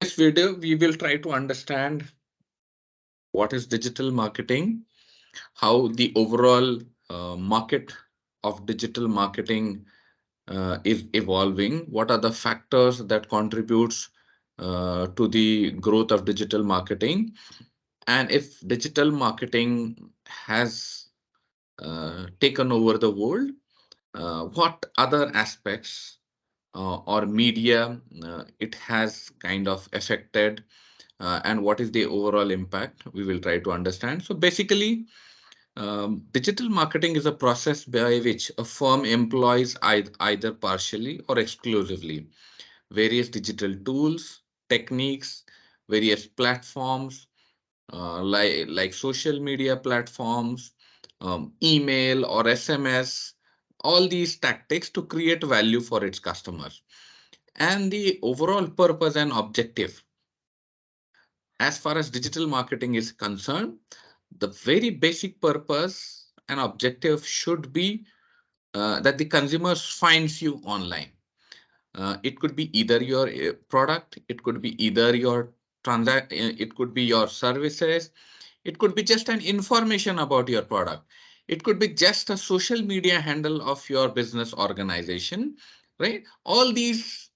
This video, we will try to understand what is digital marketing, how the overall market of digital marketing is evolving, what are the factors that contributes to the growth of digital marketing, and if digital marketing has taken over the world, what other aspects or media it has kind of affected, and what is the overall impact we will try to understand. So basically, digital marketing is a process by which a firm employs either partially or exclusively various digital tools, techniques, various platforms, like social media platforms, email or SMS, all these tactics to create value for its customers. And the overall purpose and objective, as far as digital marketing is concerned, the very basic purpose and objective should be that the consumers finds you online. It could be either your product, it could be either your it could be your services, it could be just an information about your product. It could be just a social media handle of your business organization, right? All these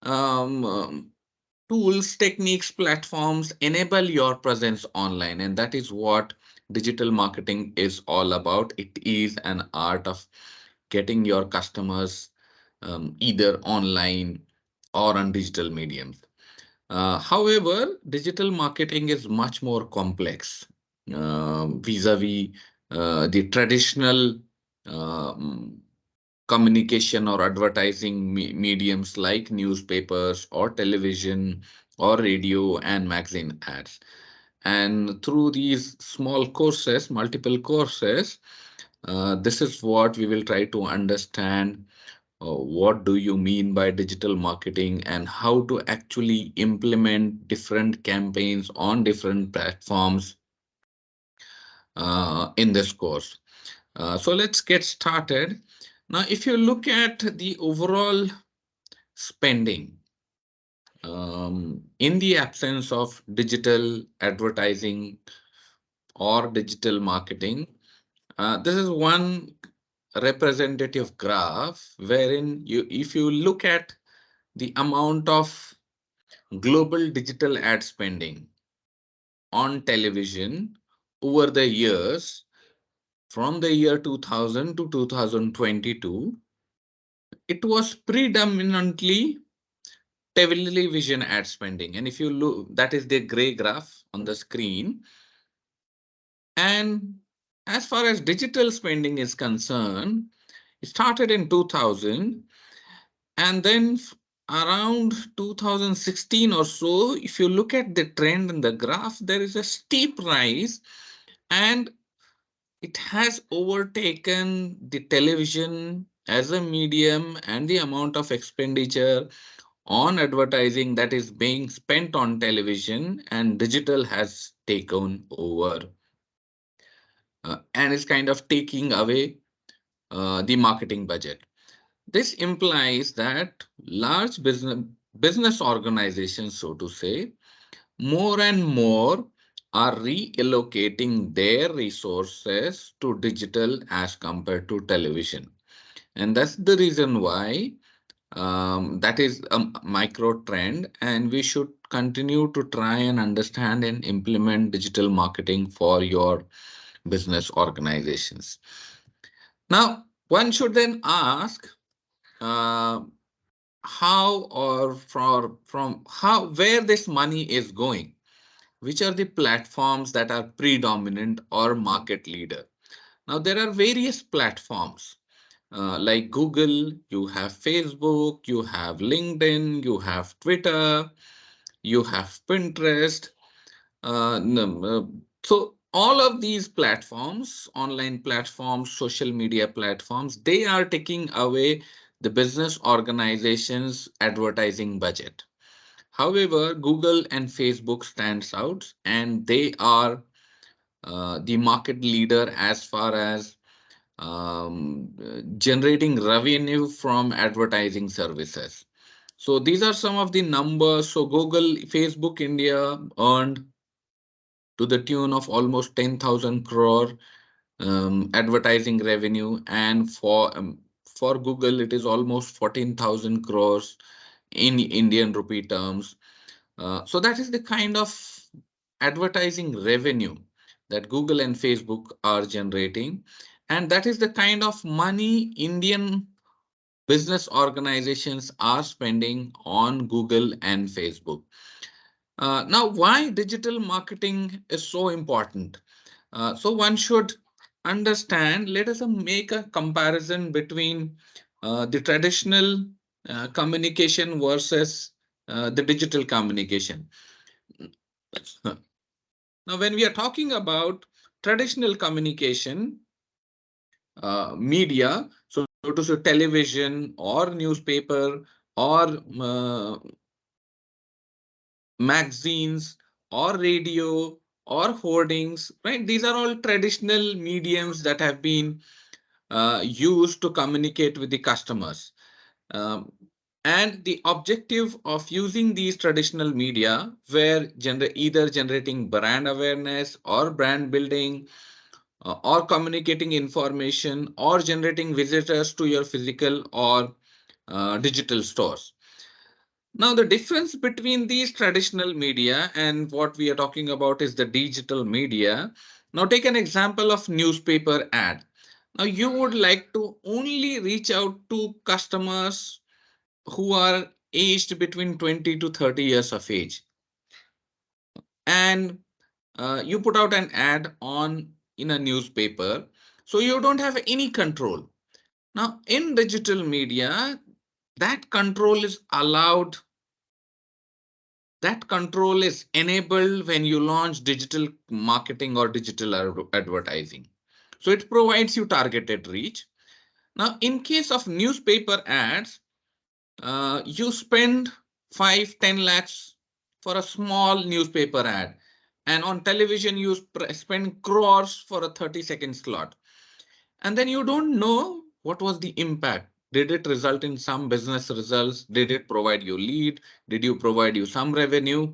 tools, techniques, platforms enable your presence online, and that is what digital marketing is all about. It is an art of getting your customers either online or on digital mediums. However, digital marketing is much more complex vis-a-vis the traditional um, communication or advertising mediums like newspapers or television or radio and magazine ads. And through these small courses, multiple courses, this is what we will try to understand. What do you mean by digital marketing and how to actually implement different campaigns on different platforms in this course. So let's get started. Now, if you look at the overall spending, in the absence of digital advertising or digital marketing, this is one representative graph wherein if you look at the amount of global digital ad spending on television over the years from the year 2000 to 2022, it was predominantly television ad spending. And if you look, that is the gray graph on the screen. And as far as digital spending is concerned, it started in 2000, and then around 2016 or so, if you look at the trend in the graph, there is a steep rise, and it has overtaken the television as a medium, and the amount of expenditure on advertising that is being spent on television and digital has taken over, and is kind of taking away the marketing budget. This implies that large business organizations, so to say, more and more are reallocating their resources to digital as compared to television. And that's the reason why that is a micro trend, and we should continue to try and understand and implement digital marketing for your business organizations. Now, one should then ask uh, how or from how where this money is going, which are the platforms that are predominant or market leader. Now, there are various platforms like Google, you have Facebook, you have LinkedIn, you have Twitter, you have Pinterest. So all of these platforms, online platforms, social media platforms, they are taking away the business organization's advertising budget. However, Google and Facebook stands out, and they are the market leader as far as generating revenue from advertising services. So these are some of the numbers. So Google, Facebook India earned to the tune of almost 10,000 crore advertising revenue, and for Google it is almost 14,000 crores in Indian rupee terms. So that is the kind of advertising revenue that Google and Facebook are generating, and that is the kind of money Indian business organizations are spending on Google and Facebook. Now, why digital marketing is so important? So one should understand, let us make a comparison between the traditional communication versus the digital communication. Now, when we are talking about traditional communication media, so to say television or newspaper or magazines or radio or hoardings, right? These are all traditional mediums that have been used to communicate with the customers. Um, and the objective of using these traditional media were either generating brand awareness or brand building, or communicating information or generating visitors to your physical or digital stores. Now, the difference between these traditional media and what we are talking about is the digital media. Now, take an example of newspaper ad. Now, you would like to only reach out to customers who are aged between 20 to 30 years of age. And you put out an ad on in a newspaper, so you don't have any control. Now, in digital media, that control is allowed. That control is enabled when you launch digital marketing or digital advertising. So it provides you targeted reach. Now, in case of newspaper ads, you spend 5-10 lakhs for a small newspaper ad. And on television, you spend crores for a 30-second slot. And then you don't know what was the impact. Did it result in some business results? Did it provide you lead? Did you provide you some revenue?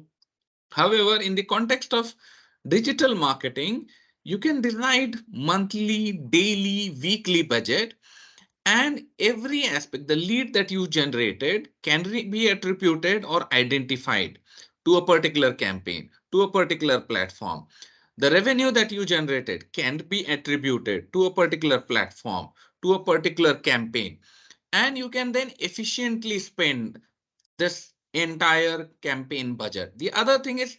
However, in the context of digital marketing, you can decide monthly, daily, weekly budget, and every aspect, the lead that you generated can be attributed or identified to a particular campaign, to a particular platform. The revenue that you generated can be attributed to a particular platform, to a particular campaign, and you can then efficiently spend this entire campaign budget. The other thing is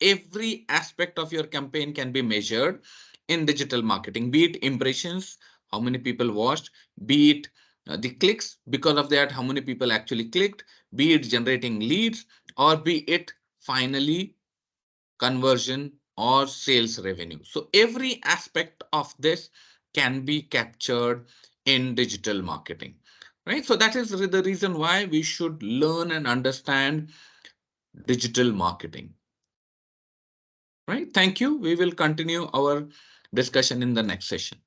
every aspect of your campaign can be measured in digital marketing, be it impressions, how many people watched, be it the clicks, because of that, how many people actually clicked, be it generating leads, or be it finally conversion or sales revenue. So every aspect of this can be captured in digital marketing, right? So that is the reason why we should learn and understand digital marketing, right? Thank you. We will continue our discussion in the next session.